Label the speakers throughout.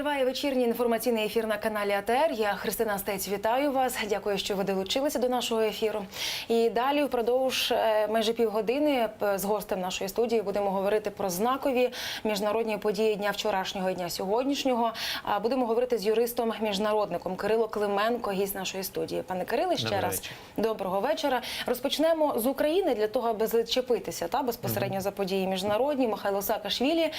Speaker 1: Триває вечірній інформаційний ефір на каналі АТР. Я Христина Стець, вітаю вас. Дякую, що ви долучилися до нашого ефіру. І далі впродовж майже півгодини з гостем нашої студії будемо говорити про знакові міжнародні події дня вчорашнього і дня сьогоднішнього. Будемо говорити з юристом-міжнародником Кирило Клименко, гість нашої студії. Пане Кириле, ще раз доброго вечора. Розпочнемо з України для того, аби зачепитися безпосередньо за події міжнародні. Михайло Саакашвілі,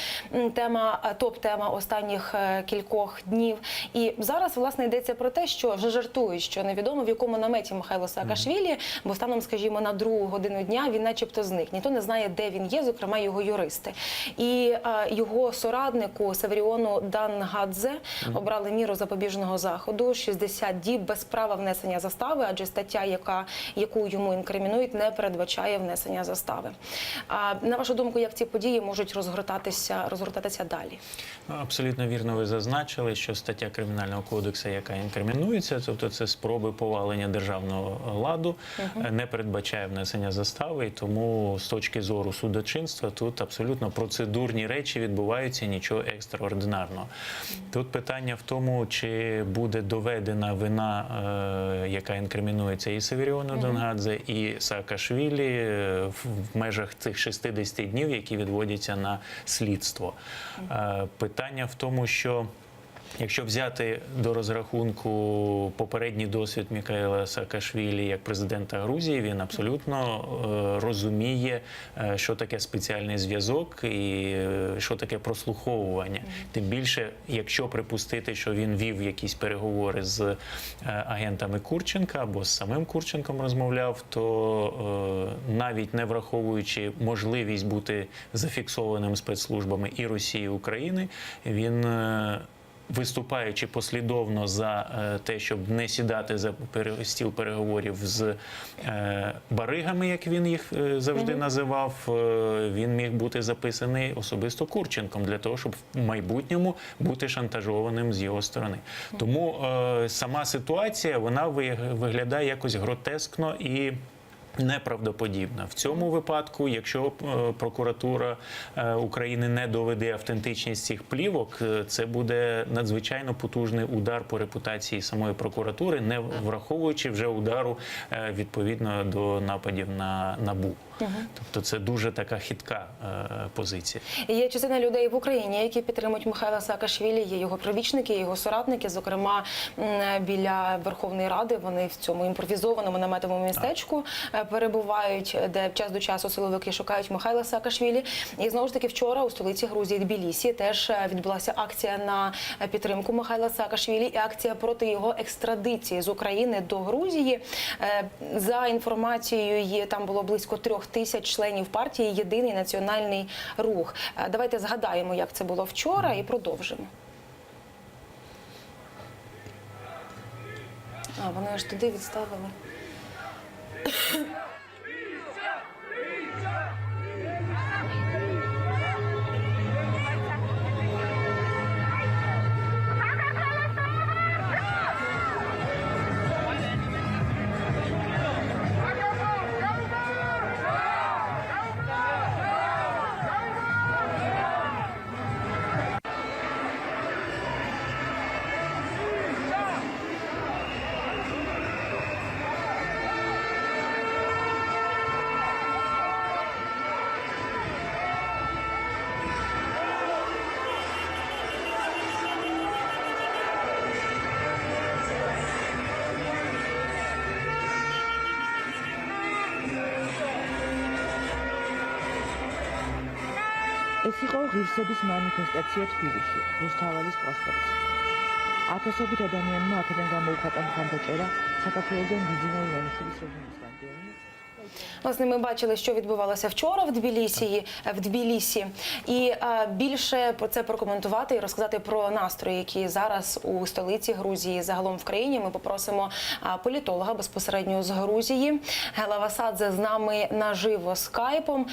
Speaker 1: топ-тема останніх кількох днів. І зараз, власне, йдеться про те, що вже жартують, що невідомо в якому наметі Михайло Саакашвілі, бо станом, скажімо, на 2 годину дня він начебто зник. Ніхто не знає, де він є, зокрема його юристи. І його соратнику Северіону Дангадзе обрали міру запобіжного заходу 60 діб без права внесення застави, адже стаття, яку йому інкримінують, не передбачає внесення застави. На вашу думку, як ці події можуть розгортатися далі?
Speaker 2: Абсолютно вірно ви зазначили, що стаття Кримінального кодексу, яка інкримінується, тобто це спроби повалення державного ладу, не передбачає внесення застави, і тому з точки зору судочинства тут абсолютно процедурні речі відбуваються, нічого екстраординарного. Тут питання в тому, чи буде доведена вина, яка інкримінується і Северіону Дангадзе, і Саакашвілі в межах цих 60 днів, які відводяться на слідство. Питання в тому, що якщо взяти до розрахунку попередній досвід Михайла Саакашвілі як президента Грузії, він абсолютно розуміє, що таке спеціальний зв'язок і що таке прослуховування. Тим більше, якщо припустити, що він вів якісь переговори з агентами Курченка або з самим Курченком розмовляв, то навіть не враховуючи можливість бути зафіксованим спецслужбами і Росії, і України, він, виступаючи послідовно за те, щоб не сідати за стіл переговорів з баригами, як він їх завжди називав, він міг бути записаний особисто Курченком для того, щоб в майбутньому бути шантажованим з його сторони. Тому сама ситуація, вона виглядає якось гротескно і неправдоподібна. В цьому випадку, якщо прокуратура України не доведе автентичність цих плівок, це буде надзвичайно потужний удар по репутації самої прокуратури, не враховуючи вже удару відповідно до нападів на НАБУ. Тобто це дуже така хитка позиція.
Speaker 1: Є частина людей в Україні, які підтримують Михайла Саакашвілі, є його прибічники, його соратники, зокрема біля Верховної Ради, вони в цьому імпровізованому наметовому містечку перебувають, де час до часу силовики шукають Михайла Саакашвілі. І знову ж таки вчора у столиці Грузії, Тбілісі, теж відбулася акція на підтримку Михайла Саакашвілі і акція проти його екстрадиції з України до Грузії. За інформацією, там було близько 3000 членів партії «Єдиний національний рух». Давайте згадаємо, як це було вчора, і продовжимо. Вони аж туди відставили.
Speaker 3: ეს იყო ღირსების მანიფესტაცია თბილისში, რუსთაველის პროსპექტში. ათასობით ადამიანმა აქედან გამოუხატა მხარდაჭერა საქართველოსთან ბიზნეს ივანიშვილის შექმნისამდე.
Speaker 1: Власне, ми бачили, що відбувалося вчора в Тбілісі. І більше про це прокоментувати і розказати про настрої, які зараз у столиці Грузії, загалом в країні, ми попросимо політолога безпосередньо з Грузії. Гела Васадзе з нами наживо скайпом.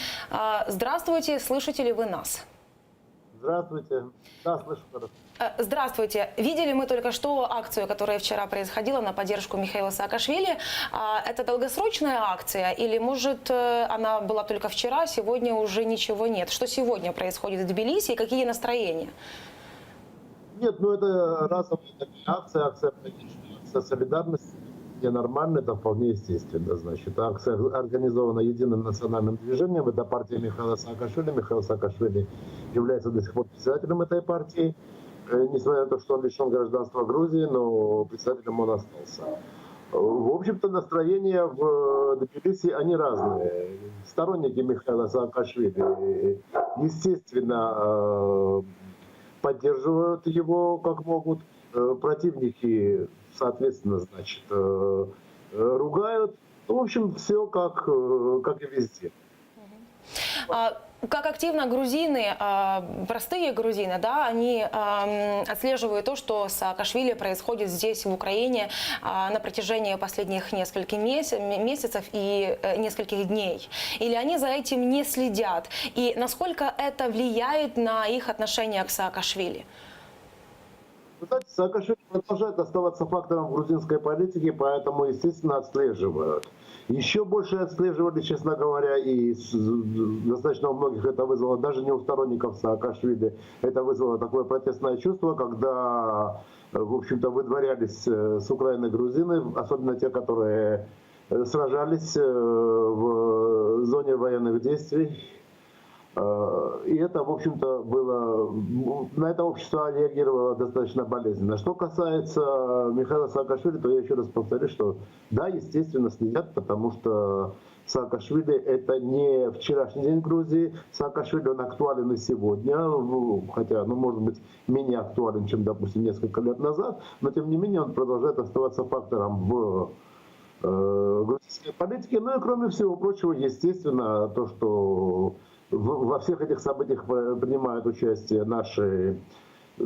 Speaker 1: Здравствуйте, слышите ли вы нас?
Speaker 4: Здравствуйте. Да, слышу хорошо.
Speaker 1: Здравствуйте. Видели мы только что акцию, которая вчера происходила на поддержку Михаила Саакашвили. Это долгосрочная акция или, может, она была только вчера, сегодня уже ничего нет? Что сегодня происходит в Тбилиси и какие настроения?
Speaker 4: Нет, ну это разовая такая акция, акция солидарности. Ненормально, это вполне естественно. Значит, акция организована единым национальным движением. Это партия Михаила Саакашвили. Михаил Саакашвили является до сих пор председателем этой партии. Несмотря на то, что он лишен гражданства Грузии, но председателем он остался. В общем-то, настроения в Тбилиси, они разные. Сторонники Михаила Саакашвили, естественно, поддерживают его как могут. Противники, соответственно, значит, ругают. В общем, все как и везде.
Speaker 1: Как активно грузины, простые грузины, да, они отслеживают то, что с Саакашвили происходит здесь, в Украине, на протяжении последних нескольких месяцев и нескольких дней? Или они за этим не следят? И насколько это влияет на их отношение к Саакашвили?
Speaker 4: Вы знаете, Саакашвили продолжает оставаться фактором в грузинской политике, поэтому, естественно, отслеживают. Еще больше отслеживали, честно говоря, и достаточно у многих это вызвало, даже не у сторонников Саакашвили, это вызвало такое протестное чувство, когда, в общем-то, выдворялись с Украины грузины, особенно те, которые сражались в зоне военных действий. И это, в общем-то, было... На это общество реагировало достаточно болезненно. Что касается Михаила Саакашвили, то я еще раз повторю, что да, естественно, следят, потому что Саакашвили – это не вчерашний день Грузии. Саакашвили, он актуален и сегодня, хотя, может быть, менее актуален, чем, допустим, несколько лет назад, но, тем не менее, он продолжает оставаться фактором в грузинской политике. Ну и, кроме всего прочего, естественно, то, что во всех этих событиях принимают участие наши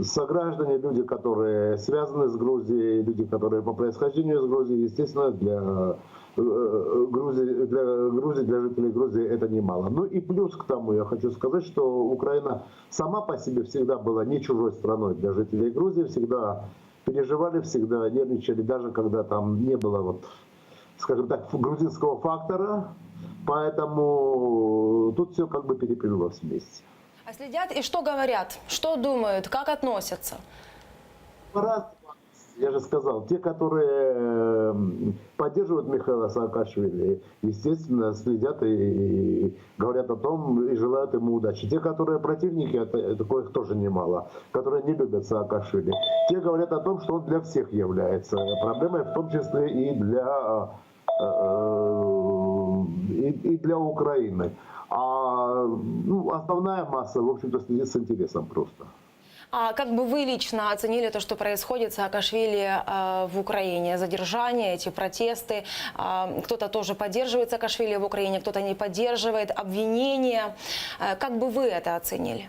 Speaker 4: сограждане, люди, которые связаны с Грузией, люди, которые по происхождению из Грузии. Естественно, для Грузии, для жителей Грузии это немало. Ну и плюс к тому я хочу сказать, что Украина сама по себе всегда была не чужой страной для жителей Грузии, всегда переживали, всегда нервничали, даже когда там не было, вот, скажем так, грузинского фактора. Поэтому тут все как бы переплелось вместе.
Speaker 1: А следят и что говорят, что думают, как относятся?
Speaker 4: По-разному. Я же сказал, те, которые поддерживают Михаила Саакашвили, естественно, следят и говорят о том, и желают ему удачи. Те, которые противники, таких тоже немало, которые не любят Саакашвили, те говорят о том, что он для всех является проблемой, в том числе и для Украины. А основная масса, в общем-то, следит с интересом просто.
Speaker 1: А как бы вы лично оценили то, что происходит с Саакашвили в Украине? Задержания, эти протесты. Кто-то тоже поддерживает Саакашвили в Украине, кто-то не поддерживает. Обвинения. Как бы вы это оценили?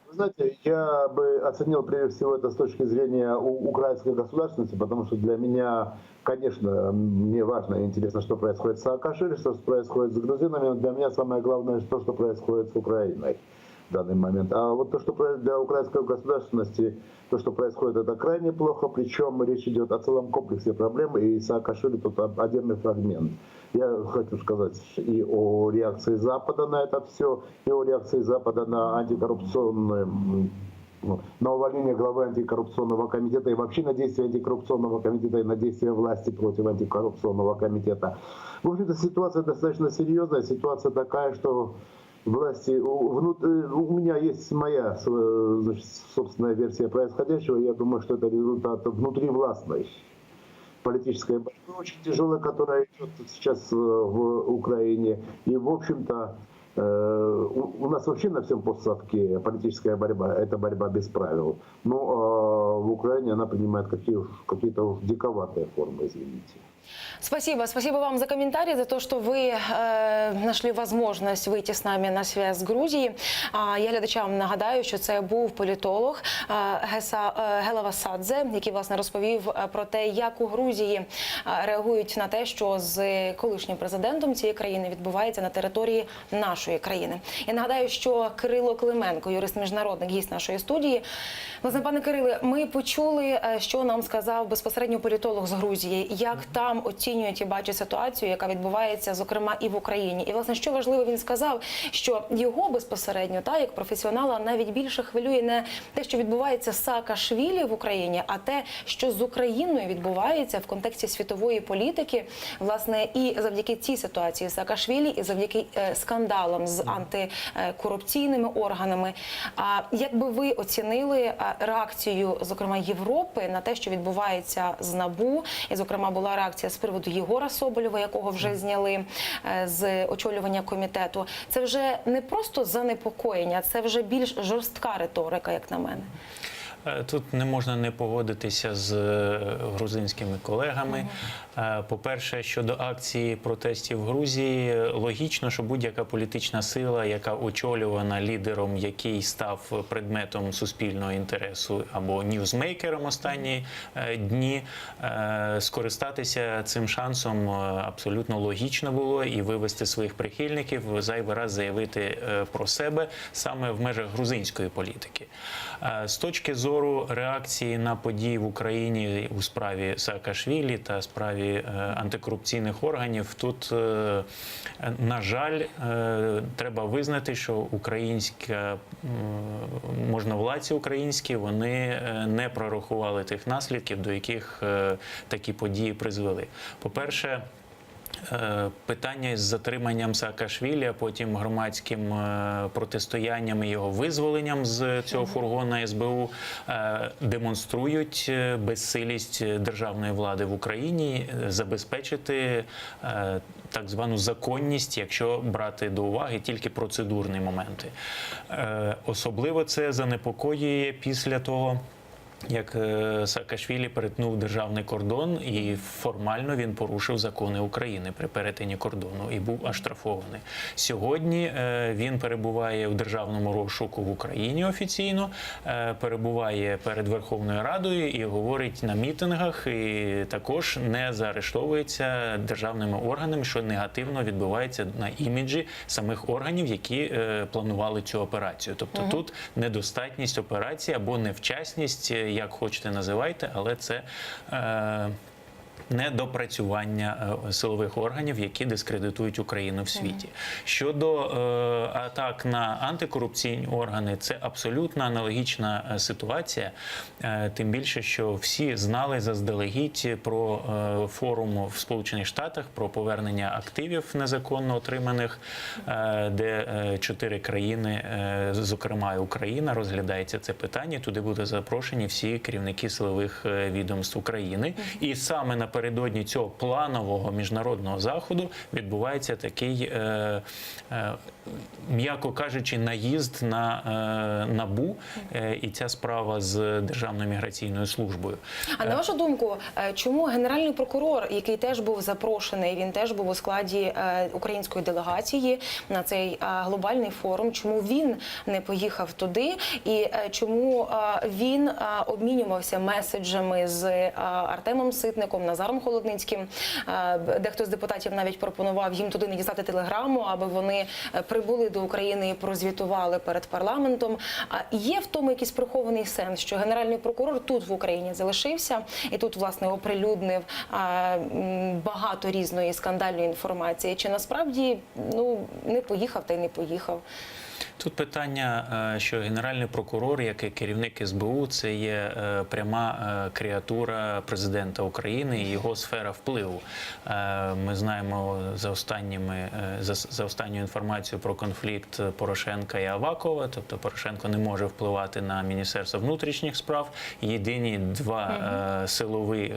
Speaker 4: Вы знаете, я бы оценил прежде всего это с точки зрения украинской государственности, потому что для меня, конечно, мне важно и интересно, что происходит с Саакашвили, что происходит с грузинами, но для меня самое главное то, что происходит с Украиной в данный момент. А вот то, что для украинской государственности, то, что происходит, это крайне плохо, причем речь идет о целом комплексе проблем, и Саакашвили тут отдельный фрагмент. Я хочу сказать и о реакции Запада на это все, и о реакции Запада на антикоррупционную, на увольнение главы антикоррупционного комитета и вообще на действия антикоррупционного комитета и на действия власти против антикоррупционного комитета. В общем-то, ситуация достаточно серьезная, ситуация такая, что власти, у меня есть моя, значит, собственная версия происходящего, я думаю, что это результат внутривластной политической борьбы, очень тяжелая, которая идет сейчас в Украине. И, в общем-то, у нас вообще на всем постсовке политическая борьба – это борьба без правил. Но в Украине она принимает какие-то диковатые формы, извините.
Speaker 1: Спасибо. Спасибо вам за комментарий, за то, что вы нашли возможность вийти з нами на зв'язок з Грузії. Я глядачам нагадаю, що це був політолог Гела Васадзе, який, власне, розповів про те, як у Грузії реагують на те, що з колишнім президентом цієї країни відбувається на території нашої країни. Я нагадаю, що Кирило Клименко, юрист-міжнародник, гість нашої студії. Власне, пане Кириле, ми почули, що нам сказав безпосередньо політолог з Грузії, як там сам оцінюють і бачить ситуацію, яка відбувається, зокрема, і в Україні. І, власне, що важливо, він сказав, що його безпосередньо, як професіонала, навіть більше хвилює не те, що відбувається з Саакашвілі в Україні, а те, що з Україною відбувається в контексті світової політики, власне, і завдяки цій ситуації Саакашвілі, і завдяки скандалам з антикорупційними органами. Як би ви оцінили реакцію, зокрема, Європи на те, що відбувається з НАБУ? І, зокрема, була реакція з приводу Єгора Соболєва, якого вже зняли з очолювання комітету. Це вже не просто занепокоєння, це вже більш жорстка риторика, як на мене.
Speaker 2: Тут не можна не погодитися з грузинськими колегами. По-перше, щодо акції протестів в Грузії, логічно, що будь-яка політична сила, яка очолювана лідером, який став предметом суспільного інтересу або ньюзмейкером останні дні, скористатися цим шансом абсолютно логічно було і вивести своїх прихильників, зайвий раз заявити про себе саме в межах грузинської політики. З точки зору реакції на події в Україні у справі Саакашвілі та справі антикорупційних органів, тут, на жаль, треба визнати, що можновладці українські, вони не прорахували тих наслідків, до яких такі події призвели. По-перше, питання із затриманням Саакашвілі, а потім громадським протистоянням і його визволенням з цього фургона СБУ демонструють безсилість державної влади в Україні забезпечити так звану законність, якщо брати до уваги тільки процедурні моменти. Особливо це занепокоює після того, як Саакашвілі перетнув державний кордон, і формально він порушив закони України при перетині кордону і був оштрафований. Сьогодні він перебуває в державному розшуку в Україні офіційно, перебуває перед Верховною Радою і говорить на мітингах, і також не заарештовується державними органами, що негативно відбувається на іміджі самих органів, які планували цю операцію. Тобто тут недостатність операції або невчасність, як хочете називайте, але це недопрацювання силових органів, які дискредитують Україну в світі. Щодо атак на антикорупційні органи, це абсолютно аналогічна ситуація, тим більше, що всі знали заздалегідь про форум в Сполучених Штатах, про повернення активів незаконно отриманих, де 4 країни, зокрема і Україна, розглядається це питання. Туди будуть запрошені всі керівники силових відомств України. І саме напередодні цього планового міжнародного заходу відбувається такий, м'яко кажучи, наїзд на НАБУ і ця справа з Державною міграційною службою.
Speaker 1: А на вашу думку, чому генеральний прокурор, який теж був запрошений, він теж був у складі української делегації на цей глобальний форум, чому він не поїхав туди і чому він обмінювався меседжами з Артемом Ситником, Назаром Холодницьким? Дехто з депутатів навіть пропонував їм туди не дістати телеграму, аби вони прибули до України і прозвітували перед парламентом. Є в тому якийсь прихований сенс, що генеральний прокурор тут в Україні залишився і тут, власне, оприлюднив багато різної скандальної інформації? Чи насправді не поїхав та й не поїхав?
Speaker 2: Тут питання, що генеральний прокурор, як і керівник СБУ, це є пряма креатура президента України і його сфера впливу. Ми знаємо за останню інформацію про конфлікт Порошенка і Авакова, тобто Порошенко не може впливати на Міністерство внутрішніх справ. Єдині два силові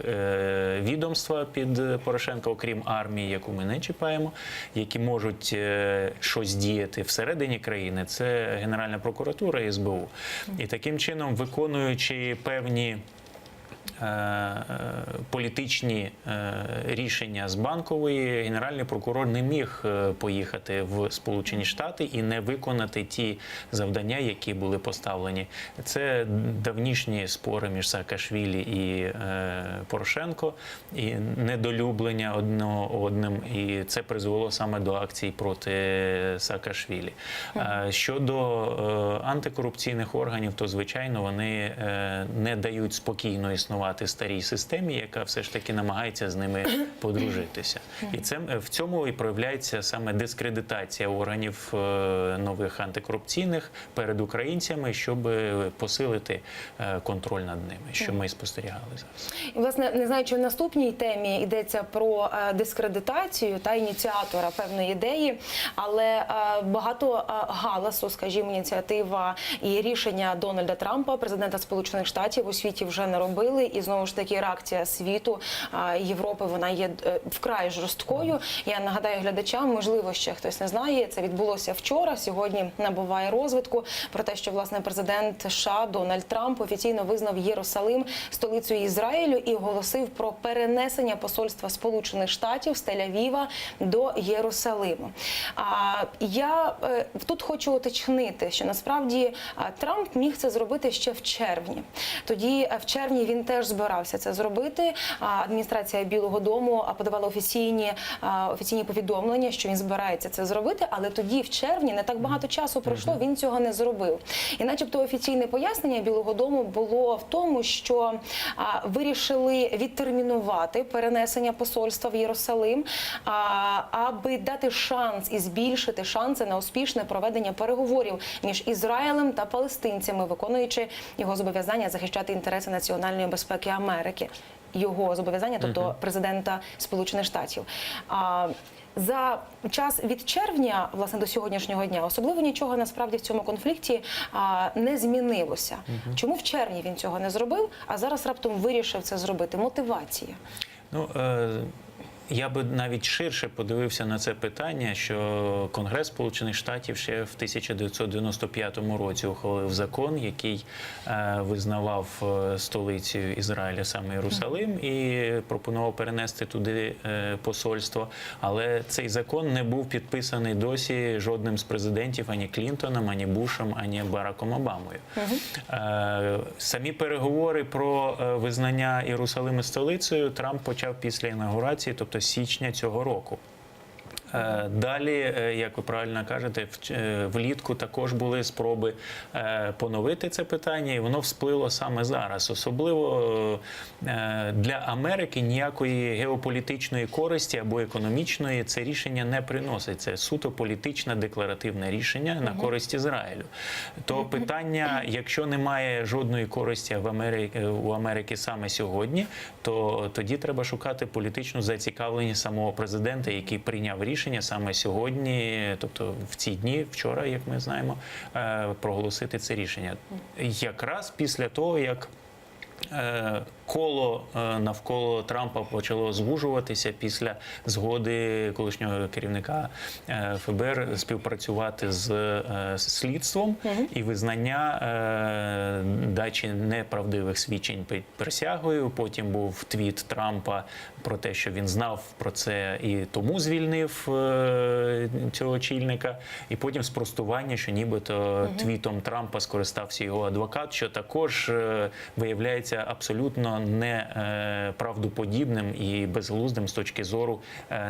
Speaker 2: відомства під Порошенка, окрім армії, яку ми не чіпаємо, які можуть щось діяти всередині країни, це Генеральна прокуратура і СБУ. І таким чином, виконуючи певні політичні рішення з Банкової, генеральний прокурор не міг поїхати в Сполучені Штати і не виконати ті завдання, які були поставлені. Це давнішні спори між Саакашвілі і Порошенко і недолюблення одного одним, і це призвело саме до акцій проти Саакашвілі. Щодо антикорупційних органів, то, звичайно, вони не дають спокійно існувати старій системі, яка все ж таки намагається з ними подружитися. І це в цьому і проявляється саме дискредитація органів нових антикорупційних перед українцями, щоб посилити контроль над ними, що ми спостерігали зараз.
Speaker 1: І, власне, не знаю, чи в наступній темі йдеться про дискредитацію та ініціатора певної ідеї, але багато галасу, скажімо, ініціатива і рішення Дональда Трампа, президента Сполучених Штатів, у світі вже не робили. І, знову ж таки, реакція світу, Європи, вона є вкрай жорсткою. Я нагадаю глядачам, можливо, ще хтось не знає, це відбулося вчора, сьогодні набуває розвитку, про те, що, власне, президент США Дональд Трамп офіційно визнав Єрусалим столицею Ізраїлю і оголосив про перенесення посольства Сполучених Штатів з Тель-Авіва до Єрусалиму. Я тут хочу уточнити, що насправді Трамп міг це зробити ще в червні. Тоді в червні він теж збирався це зробити. Адміністрація Білого дому подавала офіційні повідомлення, що він збирається це зробити, але тоді в червні не так багато часу пройшло, він цього не зробив. І начебто офіційне пояснення Білого дому було в тому, що вирішили відтермінувати перенесення посольства в Єрусалим, аби дати шанс і збільшити шанси на успішне проведення переговорів між Ізраїлем та палестинцями, виконуючи його зобов'язання захищати інтереси національної безпеки Америки. Його зобов'язання, тобто президента Сполучених Штатів. За час від червня, власне, до сьогоднішнього дня, особливо нічого насправді в цьому конфлікті не змінилося. Чому в червні він цього не зробив, а зараз раптом вирішив це зробити? Мотивація?
Speaker 2: Ну, я би навіть ширше подивився на це питання, що Конгрес Сполучених Штатів ще в 1995 році ухвалив закон, який визнавав столицею Ізраїля саме Єрусалим і пропонував перенести туди посольство. Але цей закон не був підписаний досі жодним з президентів, ані Клінтоном, ані Бушем, ані Бараком Обамою. Самі переговори про визнання Єрусалима столицею Трамп почав після інаугурації, тобто січня цього року. Далі, як ви правильно кажете, влітку також були спроби поновити це питання, і воно всплило саме зараз. Особливо для Америки ніякої геополітичної користі або економічної це рішення не приносить. Це суто політичне декларативне рішення на користь Ізраїлю. То питання, якщо немає жодної користі у Америки саме сьогодні, то тоді треба шукати політичну зацікавленість самого президента, який прийняв рішення саме сьогодні, тобто в ці дні, вчора, як ми знаємо, проголосити це рішення. Якраз після того, як коло навколо Трампа почало звужуватися після згоди колишнього керівника ФБР співпрацювати з слідством і визнання дачі неправдивих свідчень під присягою. Потім був твіт Трампа про те, що він знав про це і тому звільнив цього очільника. І потім спростування, що нібито твітом Трампа скористався його адвокат, що також виявляється абсолютно неправдоподібним і безглуздим з точки зору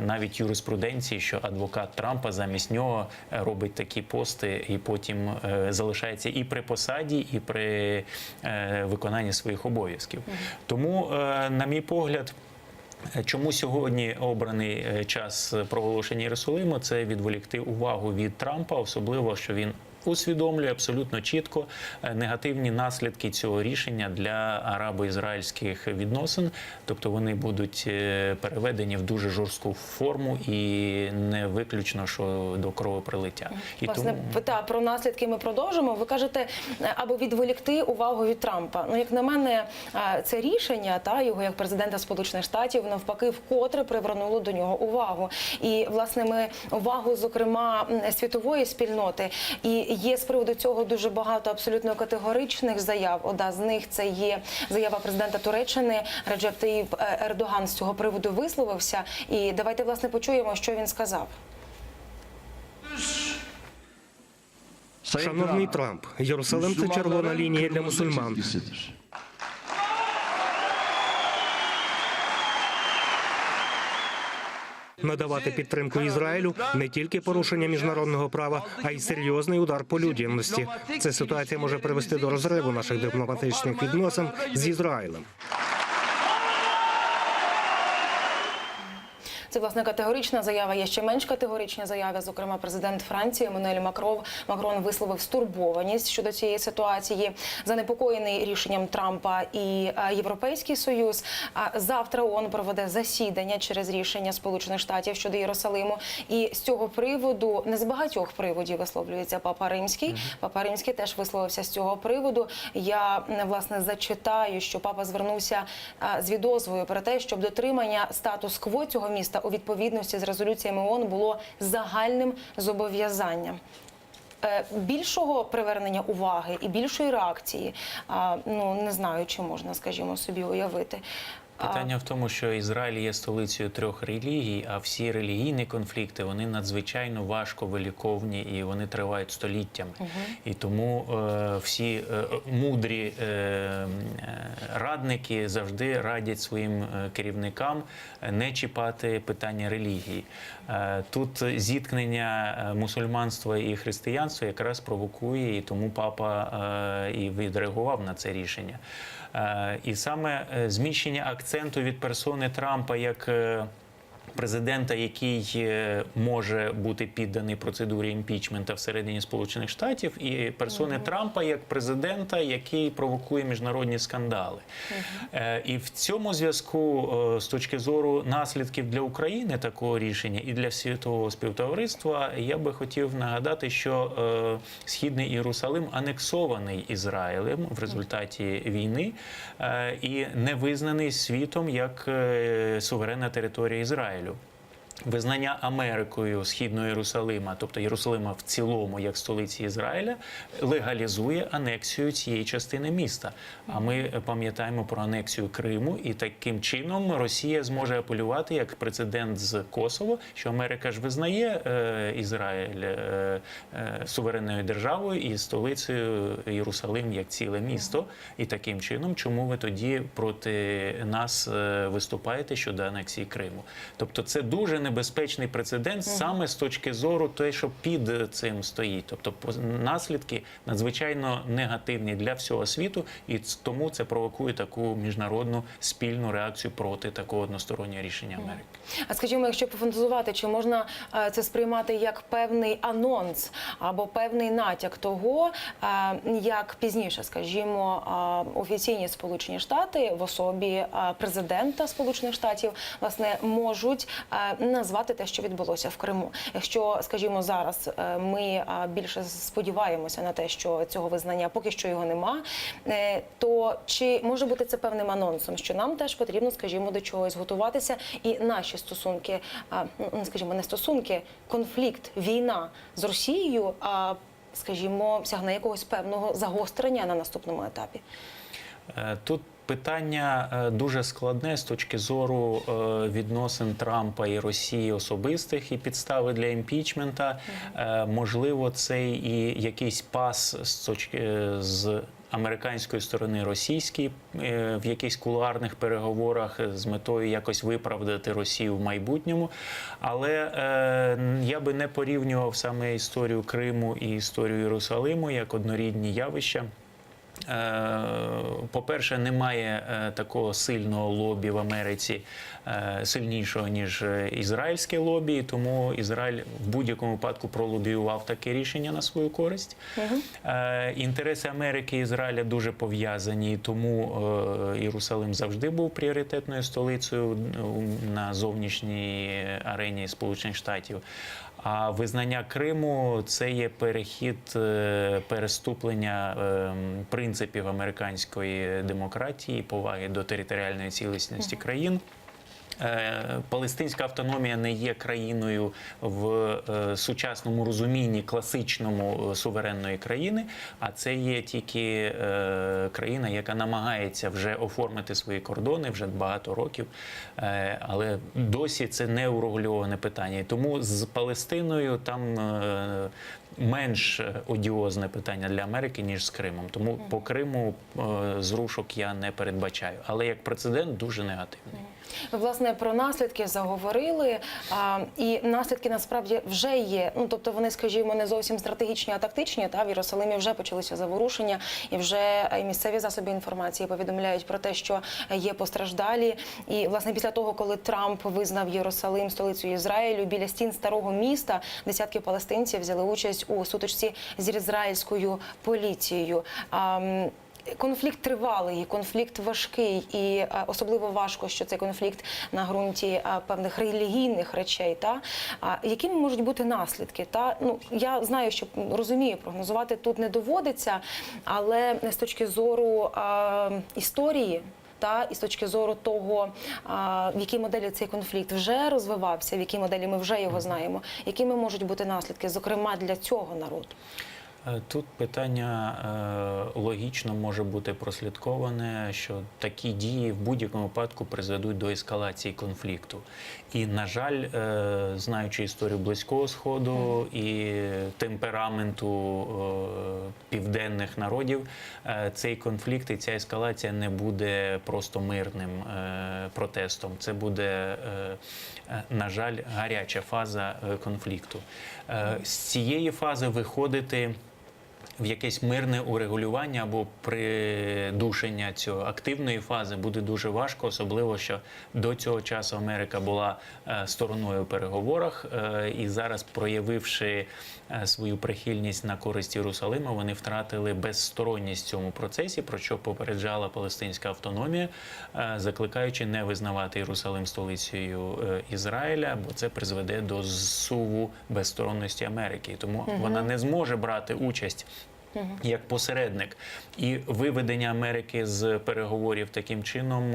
Speaker 2: навіть юриспруденції, що адвокат Трампа замість нього робить такі пости і потім залишається і при посаді, і при виконанні своїх обов'язків. Тому, на мій погляд, чому сьогодні обраний час проголошення Єрусалиму, це відволікти увагу від Трампа, особливо, що він усвідомлює абсолютно чітко негативні наслідки цього рішення для арабо-ізраїльських відносин. Тобто вони будуть переведені в дуже жорстку форму і не виключно, що до кровопролиття.
Speaker 1: Власне, про наслідки ми продовжимо. Ви кажете, аби відволікти увагу від Трампа. Ну, як на мене, це рішення, його як президента Сполучених Штатів, навпаки, вкотре привернуло до нього увагу. І, власне, ми увагу, зокрема, світової спільноти. І є з приводу цього дуже багато абсолютно категоричних заяв. Одна з них – це є заява президента Туреччини. Реджеп Таїп Ердоган з цього приводу висловився. І давайте, власне, почуємо, що він сказав.
Speaker 5: Шановний Трамп, Єрусалим – це червона лінія для мусульман. Надавати підтримку Ізраїлю не тільки порушення міжнародного права, а й серйозний удар по людяності. Ця ситуація може привести до розриву наших дипломатичних відносин з Ізраїлем.
Speaker 1: Це, власне, категорична заява. Є ще менш категоричні заяви. Зокрема, президент Франції Еммануель Макрон висловив стурбованість щодо цієї ситуації, занепокоєний рішенням Трампа і Європейський Союз. Завтра ООН проведе засідання через рішення Сполучених Штатів щодо Єрусалиму. І з цього приводу, не з багатьох приводів висловлюється Папа Римський. Папа Римський теж висловився з цього приводу. Я, власне, зачитаю, що Папа звернувся з відозвою про те, щоб дотримання статус-кво цього міста у відповідності з резолюціями ООН було загальним зобов'язанням. Більшого привернення уваги і більшої реакції, не знаю, чи можна, скажімо, собі уявити.
Speaker 2: Питання в тому, що Ізраїль є столицею 3 релігій, а всі релігійні конфлікти, вони надзвичайно важко виліковні і вони тривають століттями. І тому всі мудрі радники завжди радять своїм керівникам не чіпати питання релігії. Тут зіткнення мусульманства і християнства якраз провокує, і тому Папа і відреагував на це рішення. І саме зміщення акценту від персони Трампа як президента, який може бути підданий процедурі імпічмента всередині Сполучених Штатів, і персони Трампа як президента, який провокує міжнародні скандали. І в цьому зв'язку, з точки зору наслідків для України такого рішення і для світового співтовариства, я би хотів нагадати, що Східний Єрусалим анексований Ізраїлем в результаті війни і не визнаний світом як суверенна територія Ізраїлю. Визнання Америкою Східного Єрусалима, тобто Єрусалима в цілому як столиці Ізраїля, легалізує анексію цієї частини міста. А ми пам'ятаємо про анексію Криму, і таким чином Росія зможе апелювати як прецедент з Косово, що Америка ж визнає Ізраїль суверенною державою і столицею Єрусалим як ціле місто. І таким чином, чому ви тоді проти нас виступаєте щодо анексії Криму? Тобто це дуже небезпечний прецедент саме з точки зору того, що під цим стоїть. Тобто наслідки надзвичайно негативні для всього світу, і тому це провокує таку міжнародну спільну реакцію проти такого одностороннього рішення Америки.
Speaker 1: А скажімо, якщо пофантазувати, чи можна це сприймати як певний анонс або певний натяк того, як пізніше, скажімо, офіційні Сполучені Штати в особі президента Сполучених Штатів, власне, можуть назвати те, що відбулося в Криму. Якщо, скажімо, зараз ми більше сподіваємося на те, що цього визнання поки що його нема, то чи може бути це певним анонсом, що нам теж потрібно, скажімо, до чогось готуватися, і наші стосунки, скажімо, не стосунки, конфлікт, війна з Росією, скажімо, сягне якогось певного загострення на наступному етапі?
Speaker 2: Тут питання дуже складне з точки зору відносин Трампа і Росії особистих і підстави для імпічмента. Можливо, це і якийсь пас з американської сторони російській в якихось кулуарних переговорах з метою якось виправдати Росію в майбутньому. Але я би не порівнював саме історію Криму і історію Єрусалиму як однорідні явища. По-перше, немає такого сильного лобі в Америці, сильнішого, ніж ізраїльське лобі, тому Ізраїль в будь-якому випадку пролобіював таке рішення на свою користь. Інтереси Америки і Ізраїля дуже пов'язані, тому Єрусалим завжди був пріоритетною столицею на зовнішній арені Сполучених Штатів. А визнання Криму – це є перехід, переступлення принципів американської демократії, поваги до територіальної цілісності країн. Палестинська автономія не є країною в сучасному розумінні класичному суверенної країни, а це є тільки країна, яка намагається вже оформити свої кордони вже багато років, але досі це не урегульоване питання. І тому з Палестиною там менш одіозне питання для Америки, ніж з Кримом. Тому по Криму зрушок я не передбачаю. Але як прецедент дуже негативний.
Speaker 1: Власне, про наслідки заговорили, і наслідки насправді вже є. Ну, тобто вони, скажімо, не зовсім стратегічні, а тактичні. В Єрусалимі вже почалися заворушення, і вже місцеві засоби інформації повідомляють про те, що є постраждалі. І, власне, після того, коли Трамп визнав Єрусалим столицею Ізраїлю, біля стін старого міста десятки палестинців взяли участь у сутичці з ізраїльською поліцією. Конфлікт тривалий, конфлікт важкий, і особливо важко, що цей конфлікт на ґрунті певних релігійних речей. Якими можуть бути наслідки? Ну, я знаю, що розумію, прогнозувати тут не доводиться, але з точки зору історії, і з точки зору того, в якій моделі цей конфлікт вже розвивався, в якій моделі ми вже його знаємо, якими можуть бути наслідки, зокрема, для цього народу?
Speaker 2: Тут питання логічно може бути прослідковане, що такі дії в будь-якому випадку призведуть до ескалації конфлікту. І, на жаль, знаючи історію Близького Сходу і темпераменту південних народів, цей конфлікт і ця ескалація не буде просто мирним протестом. Це буде, на жаль, гаряча фаза конфлікту. З цієї фази виходити в якесь мирне урегулювання або придушення цієї активної фази буде дуже важко, особливо, що до цього часу Америка була стороною у переговорах, і зараз, проявивши свою прихильність на користь Єрусалима, вони втратили безсторонність в цьому процесі, про що попереджала палестинська автономія, закликаючи не визнавати Єрусалим столицею Ізраїля, бо це призведе до зсуву безсторонності Америки. Тому вона не зможе брати участь як посередник. І виведення Америки з переговорів таким чином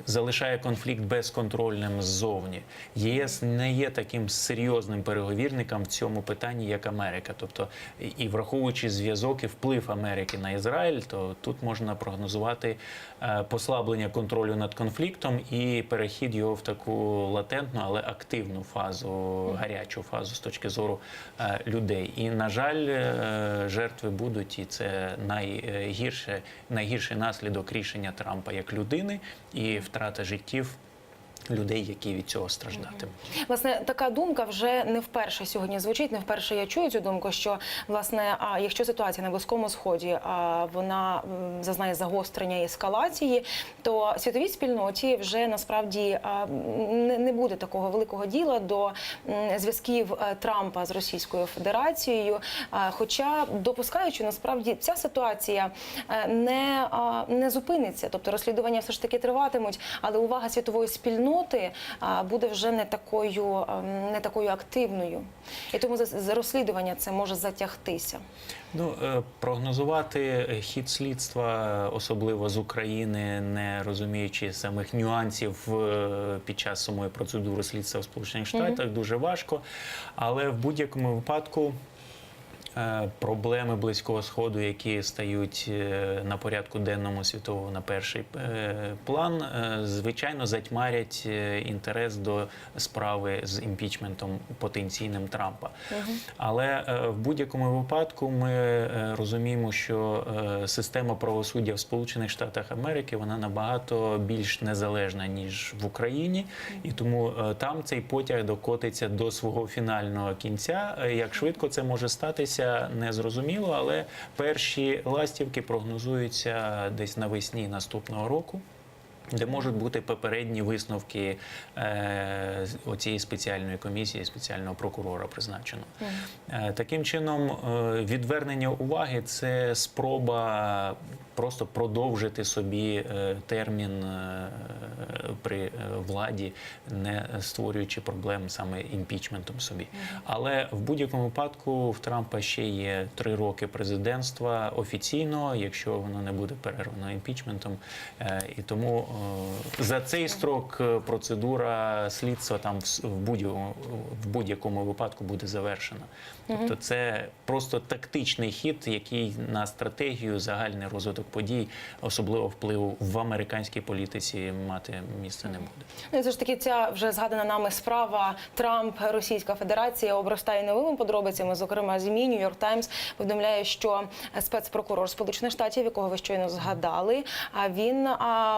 Speaker 2: залишає конфлікт безконтрольним ззовні. ЄС не є таким серйозним переговірником в цьому питанні, як Америка. Тобто, і враховуючи зв'язок і вплив Америки на Ізраїль, то тут можна прогнозувати послаблення контролю над конфліктом і перехід його в таку латентну, але активну фазу, гарячу фазу з точки зору людей. І, на жаль, жертви будуть, і це найгірший наслідок рішення Трампа як людини і втрата життів людей, які від цього страждатимуть.
Speaker 1: Власне, така думка вже не вперше сьогодні звучить, не вперше я чую цю думку, що, власне, якщо ситуація на Близькому Сході, вона зазнає загострення і ескалації, то світовій спільноті вже насправді не буде такого великого діла до зв'язків Трампа з Російською Федерацією, хоча допускаючи, насправді, ця ситуація не зупиниться, тобто розслідування все ж таки триватимуть, але увага світової спільноти буде вже не такою активною. І тому за розслідування це може затягтися.
Speaker 2: Ну, прогнозувати хід слідства, особливо з України, не розуміючи самих нюансів під час самої процедури слідства в Сполучених Штатах, дуже важко. Але в будь-якому випадку проблеми Близького Сходу, які стають на порядку денному світового на перший план, звичайно, затьмарять інтерес до справи з імпічментом потенційним Трампа. Але в будь-якому випадку ми розуміємо, що система правосуддя в Сполучених Штатах Америки, вона набагато більш незалежна, ніж в Україні, і тому там цей потяг докотиться до свого фінального кінця. Як швидко це може статися, не зрозуміло, але перші ластівки прогнозуються десь навесні наступного року, де можуть бути попередні висновки оцієї спеціальної комісії, спеціального прокурора призначеного. Таким чином, відвернення уваги – це спроба просто продовжити собі термін при владі, не створюючи проблем саме імпічментом собі. Але в будь-якому випадку в Трампа ще є 3 роки президентства офіційно, якщо воно не буде перервано імпічментом. І тому за цей строк процедура слідства там в будь-якому випадку буде завершена. Тобто це просто тактичний хід, який на стратегію, загальний розвиток подій, особливо впливу в американській політиці мати місця не буде.
Speaker 1: Ну, і все ж таки, ця вже згадана нами справа Трамп, Російська Федерація обростає новими подробицями. Зокрема, ЗМІ New York Times повідомляє, що спецпрокурор Сполучених Штатів, якого ви щойно згадали, він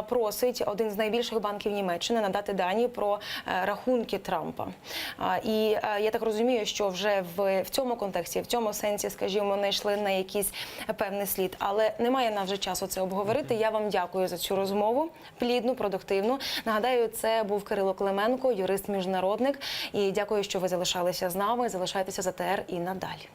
Speaker 1: просить один з найбільших банків Німеччини надати дані про рахунки Трампа. І я так розумію, що вже в цьому контексті, в цьому сенсі, скажімо, не йшли на якийсь певний слід. Але немає нам вже часу це обговорити. Я вам дякую за цю розмову, плідну, продуктивну. Нагадаю, це був Кирило Клименко, юрист-міжнародник. І дякую, що ви залишалися з нами. Залишайтеся з АТР і надалі.